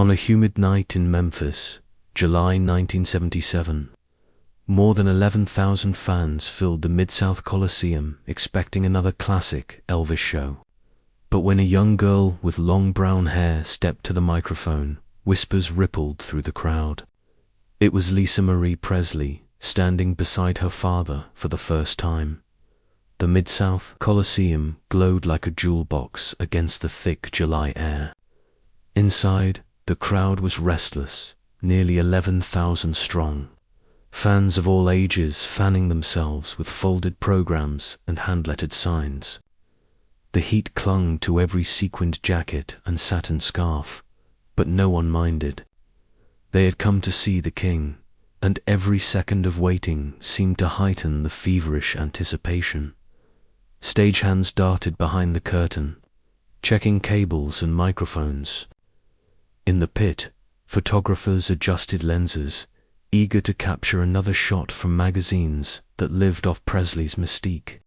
On a humid night in Memphis, July 1977, more than 11,000 fans filled the Mid-South Coliseum expecting another classic Elvis show. But when a young girl with long brown hair stepped to the microphone, whispers rippled through the crowd. It was Lisa Marie Presley, standing beside her father for the first time. The Mid-South Coliseum glowed like a jewel box against the thick July air. Inside, the crowd was restless, nearly 11,000 strong. Fans of all ages fanning themselves with folded programs and hand-lettered signs. The heat clung to every sequined jacket and satin scarf, but no one minded. They had come to see the king, and every second of waiting seemed to heighten the feverish anticipation. Stagehands darted behind the curtain, checking cables and microphones. In the pit, photographers adjusted lenses, eager to capture another shot from magazines that lived off Presley's mystique.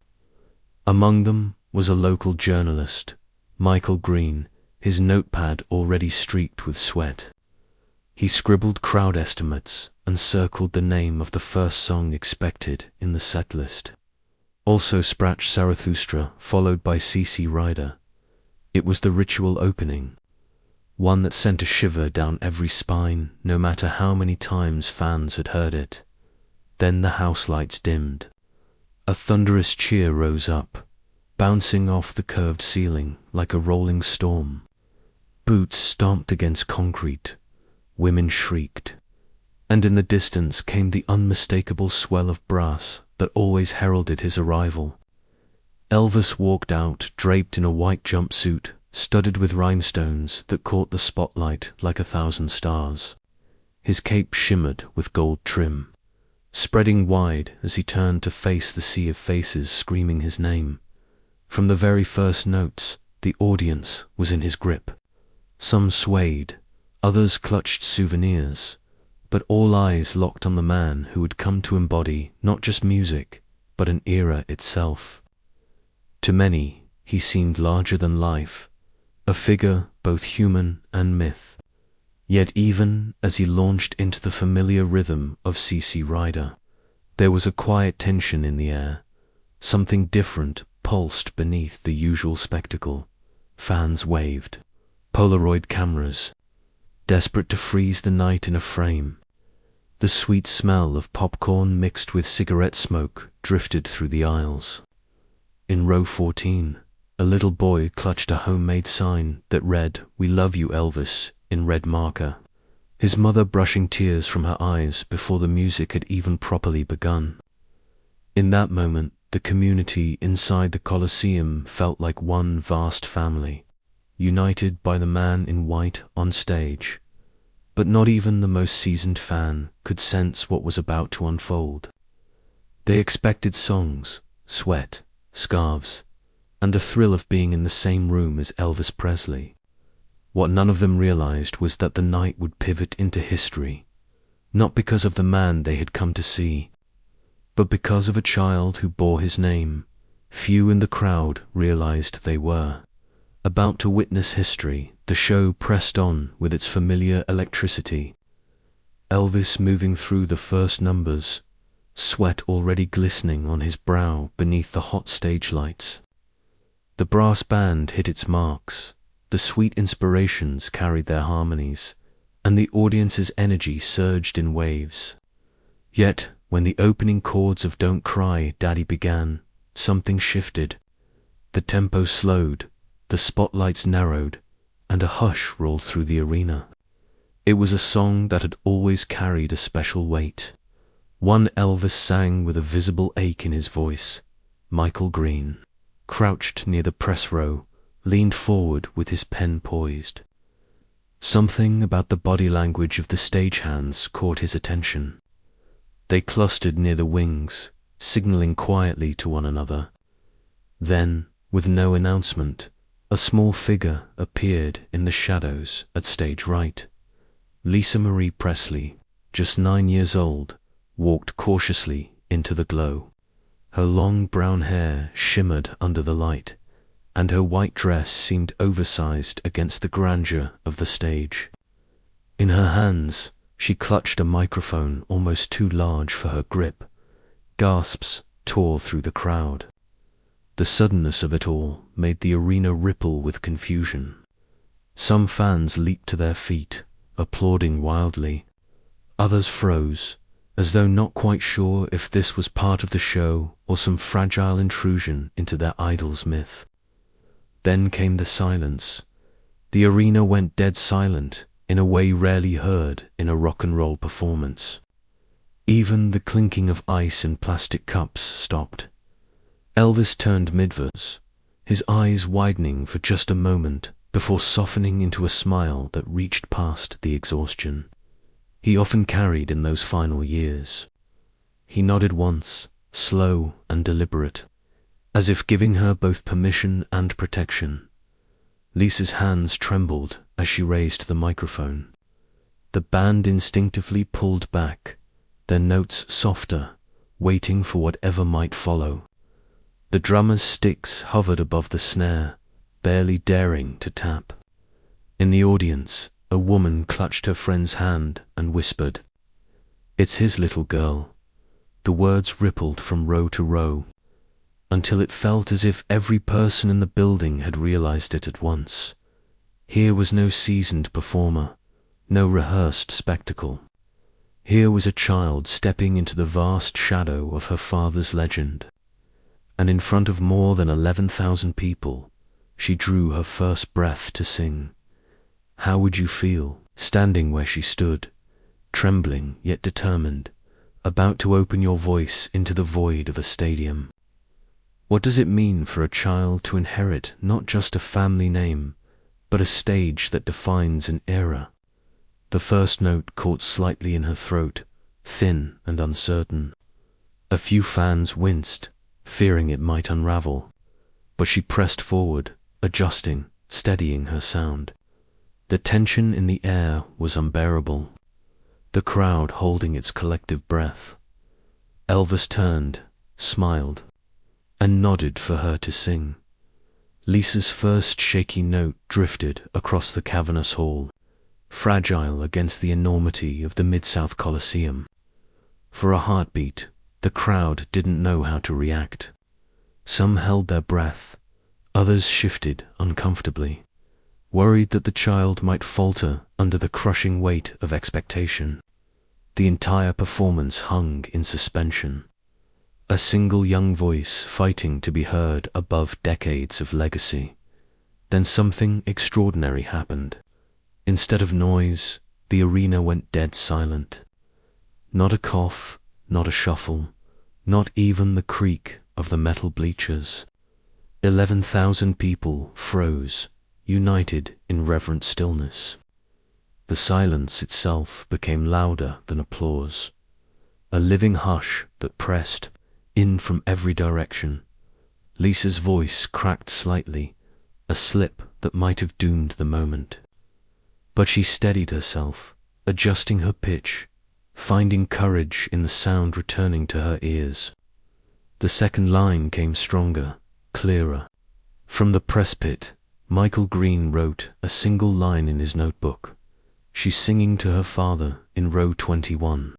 Among them was a local journalist, Michael Green, his notepad already streaked with sweat. He scribbled crowd estimates and circled the name of the first song expected in the setlist. Also Sprach Zarathustra, followed by CC Rider. It was the ritual opening, one that sent a shiver down every spine, no matter how many times fans had heard it. Then the house lights dimmed. A thunderous cheer rose up, bouncing off the curved ceiling like a rolling storm. Boots stomped against concrete, women shrieked, and in the distance came the unmistakable swell of brass that always heralded his arrival. Elvis walked out draped in a white jumpsuit, studded with rhinestones that caught the spotlight like 1,000 stars. His cape shimmered with gold trim, spreading wide as he turned to face the sea of faces screaming his name. From the very first notes, the audience was in his grip. Some swayed, others clutched souvenirs, but all eyes locked on the man who had come to embody not just music, but an era itself. To many, he seemed larger than life, a figure both human and myth. Yet even as he launched into the familiar rhythm of CC Rider, there was a quiet tension in the air. Something different pulsed beneath the usual spectacle. Fans waved. Polaroid cameras, desperate to freeze the night in a frame. The sweet smell of popcorn mixed with cigarette smoke drifted through the aisles. In row 14, a little boy clutched a homemade sign that read, "We love you, Elvis," in red marker, his mother brushing tears from her eyes before the music had even properly begun. In that moment, the community inside the Coliseum felt like one vast family, united by the man in white on stage. But not even the most seasoned fan could sense what was about to unfold. They expected songs, sweat, scarves, and the thrill of being in the same room as Elvis Presley. What none of them realized was that the night would pivot into history, not because of the man they had come to see, but because of a child who bore his name. Few in the crowd realized they were about to witness history. The show pressed on with its familiar electricity. Elvis moving through the first numbers, sweat already glistening on his brow beneath the hot stage lights. The brass band hit its marks, the sweet inspirations carried their harmonies, and the audience's energy surged in waves. Yet, when the opening chords of Don't Cry, Daddy began, something shifted. The tempo slowed, the spotlights narrowed, and a hush rolled through the arena. It was a song that had always carried a special weight. One Elvis sang with a visible ache in his voice. Michael Green, crouched near the press row, leaned forward with his pen poised. Something about the body language of the stagehands caught his attention. They clustered near the wings, signaling quietly to one another. Then, with no announcement, a small figure appeared in the shadows at stage right. Lisa Marie Presley, just 9 years old, walked cautiously into the glow. Her long brown hair shimmered under the light, and her white dress seemed oversized against the grandeur of the stage. In her hands, she clutched a microphone almost too large for her grip. Gasps tore through the crowd. The suddenness of it all made the arena ripple with confusion. Some fans leaped to their feet, applauding wildly. Others froze, as though not quite sure if this was part of the show or some fragile intrusion into their idol's myth. Then came the silence. The arena went dead silent in a way rarely heard in a rock and roll performance. Even the clinking of ice in plastic cups stopped. Elvis turned mid-verse, his eyes widening for just a moment before softening into a smile that reached past the exhaustion he often carried in those final years. He nodded once, slow and deliberate, as if giving her both permission and protection. Lisa's hands trembled as she raised the microphone. The band instinctively pulled back, their notes softer, waiting for whatever might follow. The drummer's sticks hovered above the snare, barely daring to tap. In the audience, a woman clutched her friend's hand and whispered, "It's his little girl." The words rippled from row to row, until it felt as if every person in the building had realized it at once. Here was no seasoned performer, no rehearsed spectacle. Here was a child stepping into the vast shadow of her father's legend. And in front of more than 11,000 people, she drew her first breath to sing. How would you feel, standing where she stood, trembling yet determined, about to open your voice into the void of a stadium? What does it mean for a child to inherit not just a family name, but a stage that defines an era? The first note caught slightly in her throat, thin and uncertain. A few fans winced, fearing it might unravel, but she pressed forward, adjusting, steadying her sound. The tension in the air was unbearable, the crowd holding its collective breath. Elvis turned, smiled, and nodded for her to sing. Lisa's first shaky note drifted across the cavernous hall, fragile against the enormity of the Mid-South Coliseum. For a heartbeat, the crowd didn't know how to react. Some held their breath, others shifted uncomfortably, worried that the child might falter under the crushing weight of expectation. The entire performance hung in suspension, a single young voice fighting to be heard above decades of legacy. Then something extraordinary happened. Instead of noise, the arena went dead silent. Not a cough, not a shuffle, not even the creak of the metal bleachers. 11,000 people froze, united in reverent stillness. The silence itself became louder than applause, a living hush that pressed in from every direction. Lisa's voice cracked slightly, a slip that might have doomed the moment. But she steadied herself, adjusting her pitch, finding courage in the sound returning to her ears. The second line came stronger, clearer. From the press pit, Michael Green wrote a single line in his notebook. She's singing to her father in row 21.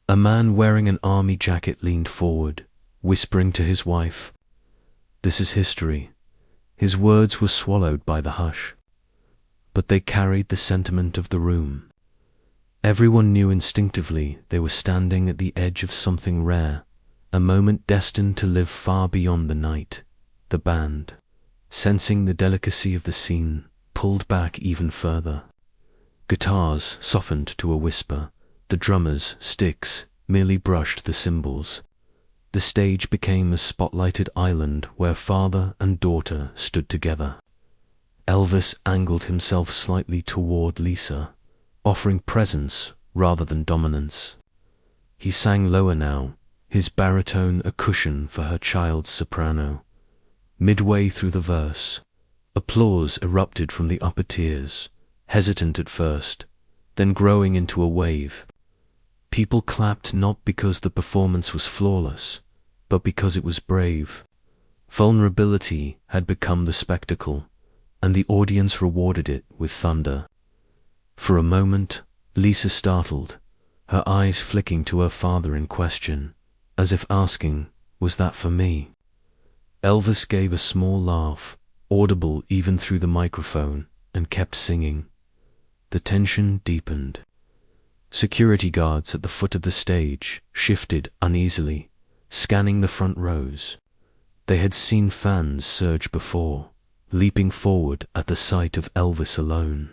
A man wearing an army jacket leaned forward, whispering to his wife. This is history. His words were swallowed by the hush, but they carried the sentiment of the room. Everyone knew instinctively they were standing at the edge of something rare, a moment destined to live far beyond the night. The band, sensing the delicacy of the scene, pulled back even further. Guitars softened to a whisper, the drummers' sticks merely brushed the cymbals. The stage became a spotlighted island where father and daughter stood together. Elvis angled himself slightly toward Lisa, offering presence rather than dominance. He sang lower now, his baritone a cushion for her child's soprano. Midway through the verse, applause erupted from the upper tiers, hesitant at first, then growing into a wave. People clapped not because the performance was flawless, but because it was brave. Vulnerability had become the spectacle, and the audience rewarded it with thunder. For a moment, Lisa startled, her eyes flicking to her father in question, as if asking, "Was that for me?" Elvis gave a small laugh, audible even through the microphone, and kept singing. The tension deepened. Security guards at the foot of the stage shifted uneasily, scanning the front rows. They had seen fans surge before, leaping forward at the sight of Elvis alone.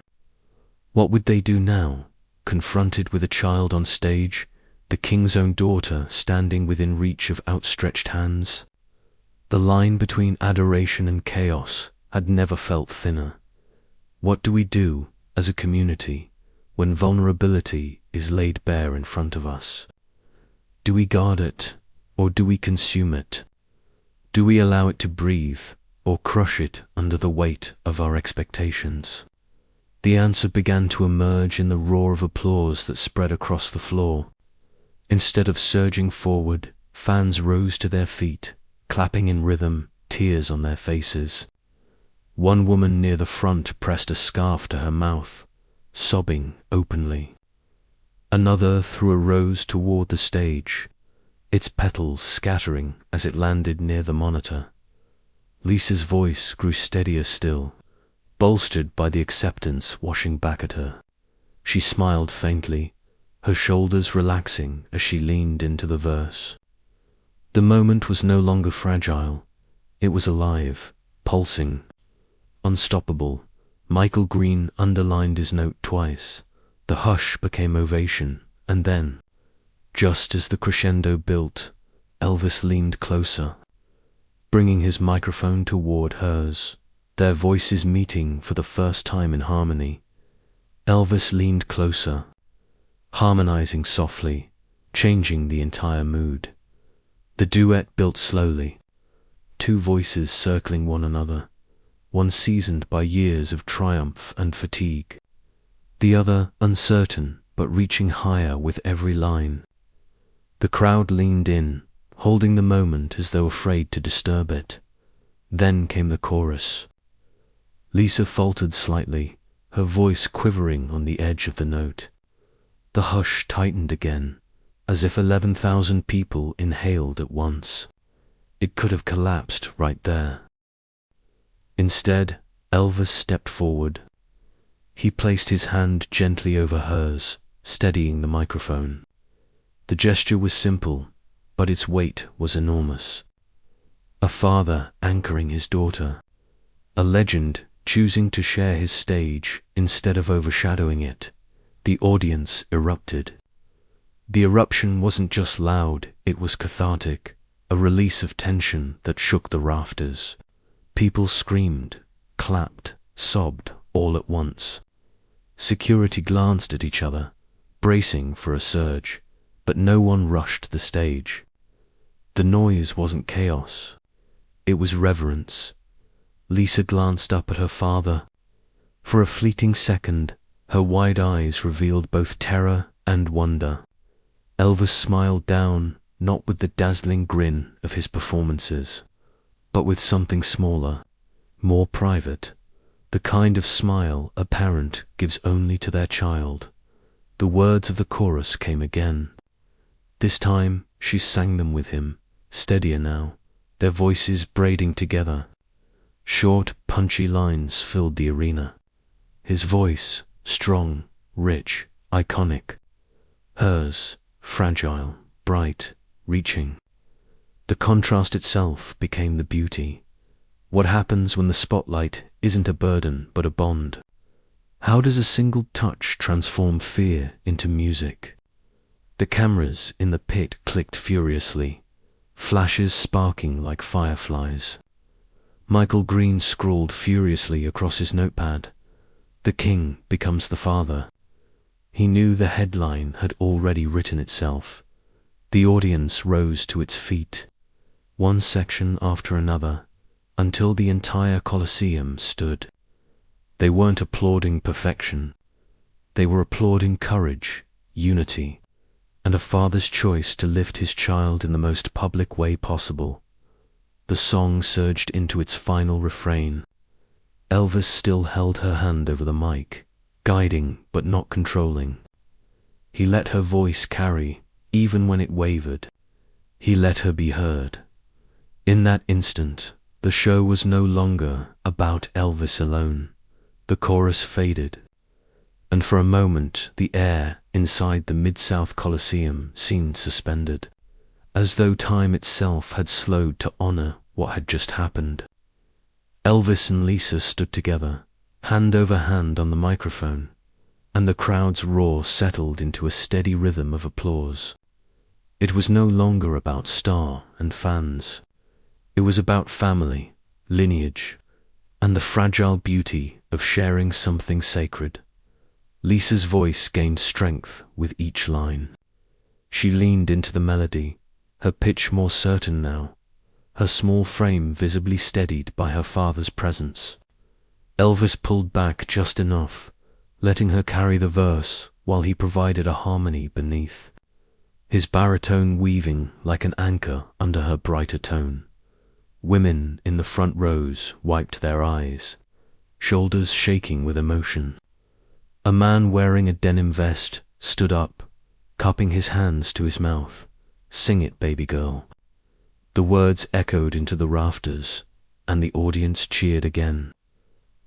What would they do now, confronted with a child on stage, the king's own daughter standing within reach of outstretched hands? The line between adoration and chaos had never felt thinner. What do we do, as a community, when vulnerability is laid bare in front of us? Do we guard it, or do we consume it? Do we allow it to breathe, or crush it under the weight of our expectations? The answer began to emerge in the roar of applause that spread across the floor. Instead of surging forward, fans rose to their feet, clapping in rhythm, tears on their faces. One woman near the front pressed a scarf to her mouth, sobbing openly. Another threw a rose toward the stage, its petals scattering as it landed near the monitor. Lisa's voice grew steadier still, bolstered by the acceptance washing back at her. She smiled faintly, her shoulders relaxing as she leaned into the verse. The moment was no longer fragile. It was alive, pulsing, unstoppable. Michael Green underlined his note twice. The hush became ovation, and then, just as the crescendo built, Elvis leaned closer, bringing his microphone toward hers, their voices meeting for the first time in harmony. Elvis leaned closer, harmonizing softly, changing the entire mood. The duet built slowly, two voices circling one another, one seasoned by years of triumph and fatigue, the other uncertain but reaching higher with every line. The crowd leaned in, holding the moment as though afraid to disturb it. Then came the chorus. Lisa faltered slightly, her voice quivering on the edge of the note. The hush tightened again, as if 11,000 people inhaled at once. It could have collapsed right there. Instead, Elvis stepped forward. He placed his hand gently over hers, steadying the microphone. The gesture was simple, but its weight was enormous. A father anchoring his daughter, a legend choosing to share his stage instead of overshadowing it. The audience erupted. The eruption wasn't just loud, it was cathartic, a release of tension that shook the rafters. People screamed, clapped, sobbed all at once. Security glanced at each other, bracing for a surge, but no one rushed the stage. The noise wasn't chaos. It was reverence. Lisa glanced up at her father. For a fleeting second, her wide eyes revealed both terror and wonder. Elvis smiled down, not with the dazzling grin of his performances, but with something smaller, more private, the kind of smile a parent gives only to their child. The words of the chorus came again. This time she sang them with him, steadier now, their voices braiding together. Short, punchy lines filled the arena. His voice, strong, rich, iconic. Hers, fragile, bright, reaching. The contrast itself became the beauty. What happens when the spotlight isn't a burden but a bond? How does a single touch transform fear into music? The cameras in the pit clicked furiously, flashes sparking like fireflies. Michael Green scrawled furiously across his notepad, "The king becomes the father." He knew the headline had already written itself. The audience rose to its feet, one section after another, until the entire Colosseum stood. They weren't applauding perfection. They were applauding courage, unity, and a father's choice to lift his child in the most public way possible. The song surged into its final refrain. Elvis still held her hand over the mic, guiding but not controlling. He let her voice carry, even when it wavered. He let her be heard. In that instant, the show was no longer about Elvis alone. The chorus faded, and for a moment the air inside the Mid-South Coliseum seemed suspended, as though time itself had slowed to honor what had just happened. Elvis and Lisa stood together, hand over hand on the microphone, and the crowd's roar settled into a steady rhythm of applause. It was no longer about star and fans. It was about family, lineage, and the fragile beauty of sharing something sacred. Lisa's voice gained strength with each line. She leaned into the melody, her pitch more certain now, her small frame visibly steadied by her father's presence. Elvis pulled back just enough, letting her carry the verse while he provided a harmony beneath, his baritone weaving like an anchor under her brighter tone. Women in the front rows wiped their eyes, shoulders shaking with emotion. A man wearing a denim vest stood up, cupping his hands to his mouth. "Sing it, baby girl." The words echoed into the rafters, and the audience cheered again,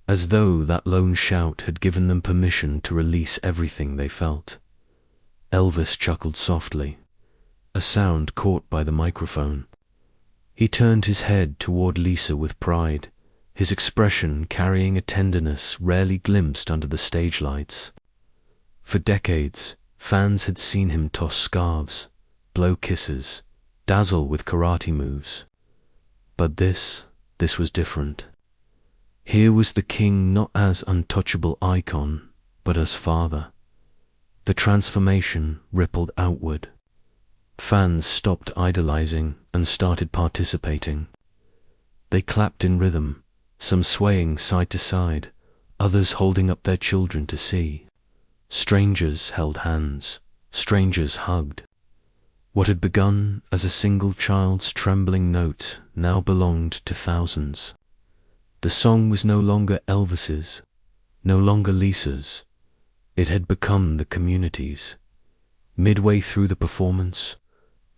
as though that lone shout had given them permission to release everything they felt. Elvis chuckled softly, a sound caught by the microphone. He turned his head toward Lisa with pride, his expression carrying a tenderness rarely glimpsed under the stage lights. For decades, fans had seen him toss scarves, blow kisses, dazzle with karate moves. But this was different. Here was the king not as untouchable icon, but as father. The transformation rippled outward. Fans stopped idolizing and started participating. They clapped in rhythm, some swaying side to side, others holding up their children to see. Strangers held hands, strangers hugged. What had begun as a single child's trembling note now belonged to thousands. The song was no longer Elvis's, no longer Lisa's. It had become the community's. Midway through the performance,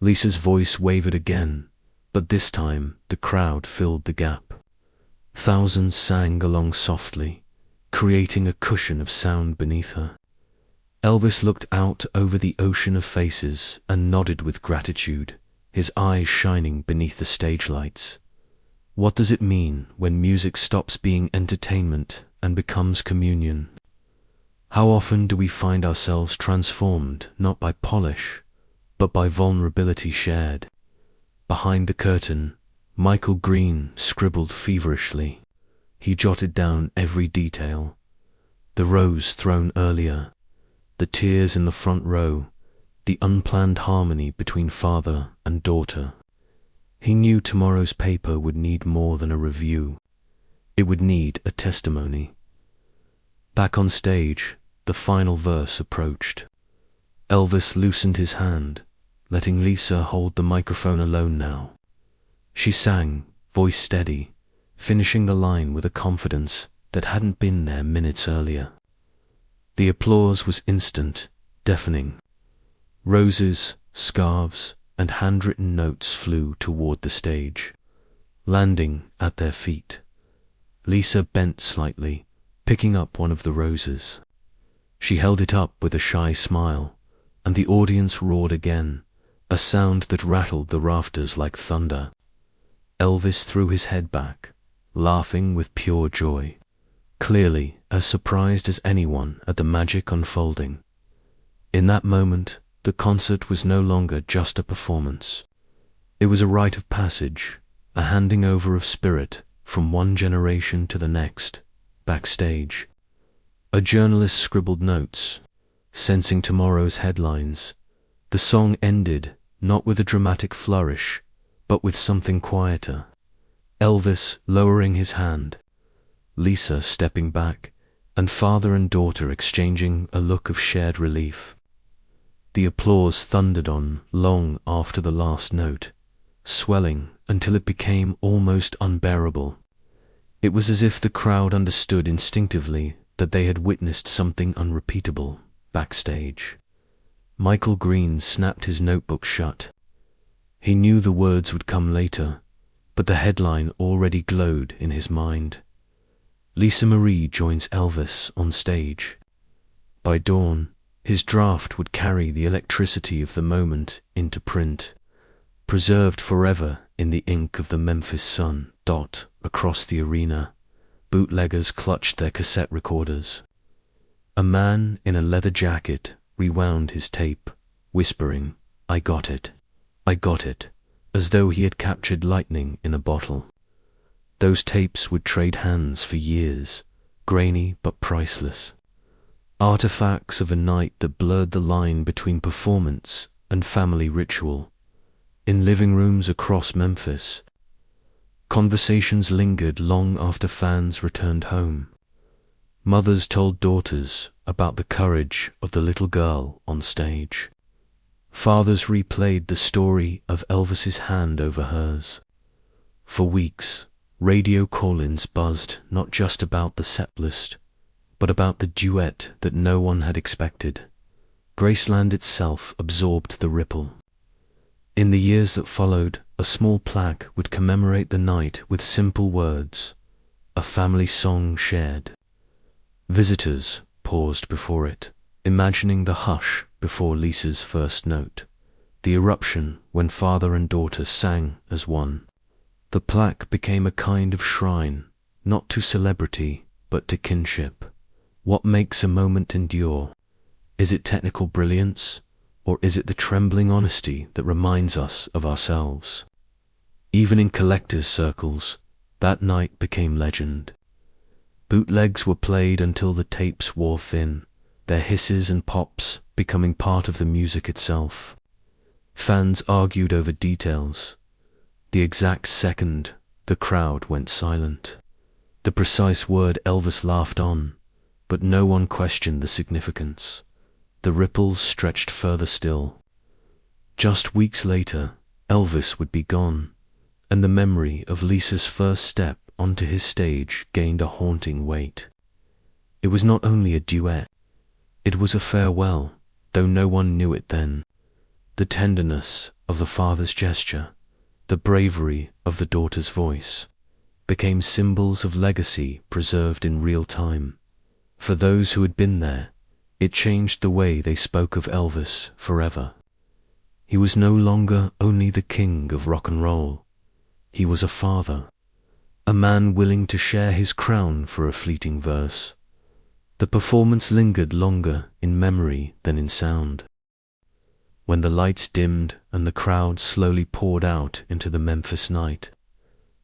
Lisa's voice wavered again, but this time the crowd filled the gap. Thousands sang along softly, creating a cushion of sound beneath her. Elvis looked out over the ocean of faces and nodded with gratitude, his eyes shining beneath the stage lights. What does it mean when music stops being entertainment and becomes communion? How often do we find ourselves transformed not by polish, but by vulnerability shared? Behind the curtain, Michael Green scribbled feverishly. He jotted down every detail. The rose thrown earlier, the tears in the front row, the unplanned harmony between father and daughter. He knew tomorrow's paper would need more than a review. It would need a testimony. Back on stage, the final verse approached. Elvis loosened his hand, letting Lisa hold the microphone alone now. She sang, voice steady, finishing the line with a confidence that hadn't been there minutes earlier. The applause was instant, deafening. Roses, scarves, and handwritten notes flew toward the stage, landing at their feet. Lisa bent slightly, picking up one of the roses. She held it up with a shy smile, and the audience roared again, a sound that rattled the rafters like thunder. Elvis threw his head back, laughing with pure joy, clearly as surprised as anyone at the magic unfolding. In that moment, the concert was no longer just a performance. It was a rite of passage, a handing over of spirit from one generation to the next. Backstage, a journalist scribbled notes, sensing tomorrow's headlines. The song ended not with a dramatic flourish, but with something quieter. Elvis lowering his hand, Lisa stepping back, and father and daughter exchanging a look of shared relief. The applause thundered on long after the last note, swelling until it became almost unbearable. It was as if the crowd understood instinctively that they had witnessed something unrepeatable backstage. Michael Green snapped his notebook shut. He knew the words would come later, but the headline already glowed in his mind. Lisa Marie joins Elvis on stage. By dawn, his draft would carry the electricity of the moment into print, preserved forever in the ink of the Memphis Sun. Across the arena, bootleggers clutched their cassette recorders. A man in a leather jacket rewound his tape, whispering, "I got it, I got it," as though he had captured lightning in a bottle. Those tapes would trade hands for years, grainy but priceless. Artifacts of a night that blurred the line between performance and family ritual. In living rooms across Memphis, conversations lingered long after fans returned home. Mothers told daughters about the courage of the little girl on stage. Fathers replayed the story of Elvis's hand over hers. For weeks, radio call-ins buzzed not just about the set list, but about the duet that no one had expected. Graceland itself absorbed the ripple. In the years that followed, a small plaque would commemorate the night with simple words, a family song shared. Visitors paused before it, imagining the hush before Lisa's first note, the eruption when father and daughter sang as one. The plaque became a kind of shrine, not to celebrity, but to kinship. What makes a moment endure? Is it technical brilliance, or is it the trembling honesty that reminds us of ourselves? Even in collectors' circles, that night became legend. Bootlegs were played until the tapes wore thin, their hisses and pops becoming part of the music itself. Fans argued over details. The exact second the crowd went silent. The precise word Elvis laughed on, but no one questioned the significance. The ripples stretched further still. Just weeks later, Elvis would be gone, and the memory of Lisa's first step onto his stage gained a haunting weight. It was not only a duet, it was a farewell, though no one knew it then. The tenderness of the father's gesture, the bravery of the daughter's voice, became symbols of legacy preserved in real time. For those who had been there, it changed the way they spoke of Elvis Forever. He was no longer only the king of rock and roll. He was a father, a man willing to share his crown for a fleeting verse. The performance lingered longer in memory than in sound. When the lights dimmed and the crowd slowly poured out into the Memphis night,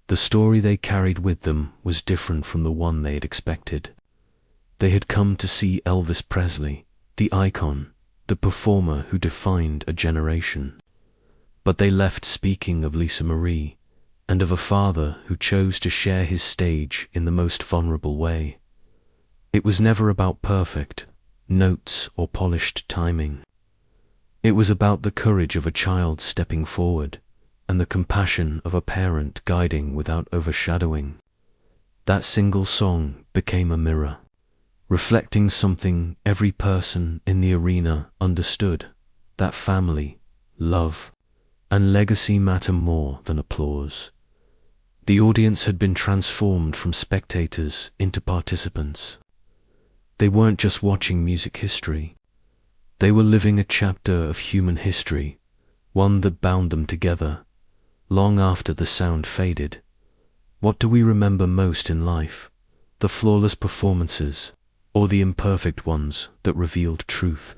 the story they carried with them was different from the one they had expected. They had come to see Elvis Presley, the icon, the performer who defined a generation. But they left speaking of Lisa Marie, and of a father who chose to share his stage in the most vulnerable way. It was never about perfect notes or polished timing. It was about the courage of a child stepping forward, and the compassion of a parent guiding without overshadowing. That single song became a mirror, reflecting something every person in the arena understood, that family, love, and legacy matter more than applause. The audience had been transformed from spectators into participants. They weren't just watching music history. They were living a chapter of human history, one that bound them together, long after the sound faded. What do we remember most in life? The flawless performances, or the imperfect ones that revealed truth?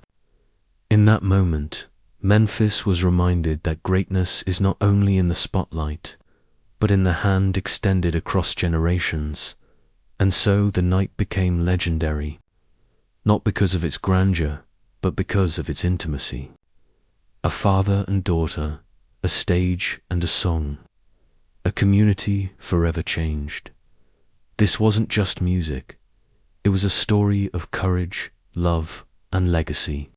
In that moment, Memphis was reminded that greatness is not only in the spotlight, but in the hand extended across generations, and so the night became legendary, not because of its grandeur, but because of its intimacy. A father and daughter, a stage and a song, a community forever changed. This wasn't just music. It was a story of courage, love, and legacy.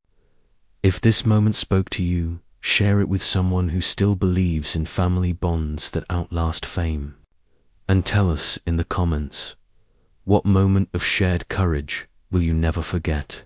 If this moment spoke to you, share it with someone who still believes in family bonds that outlast fame. And tell us in the comments, what moment of shared courage will you never forget?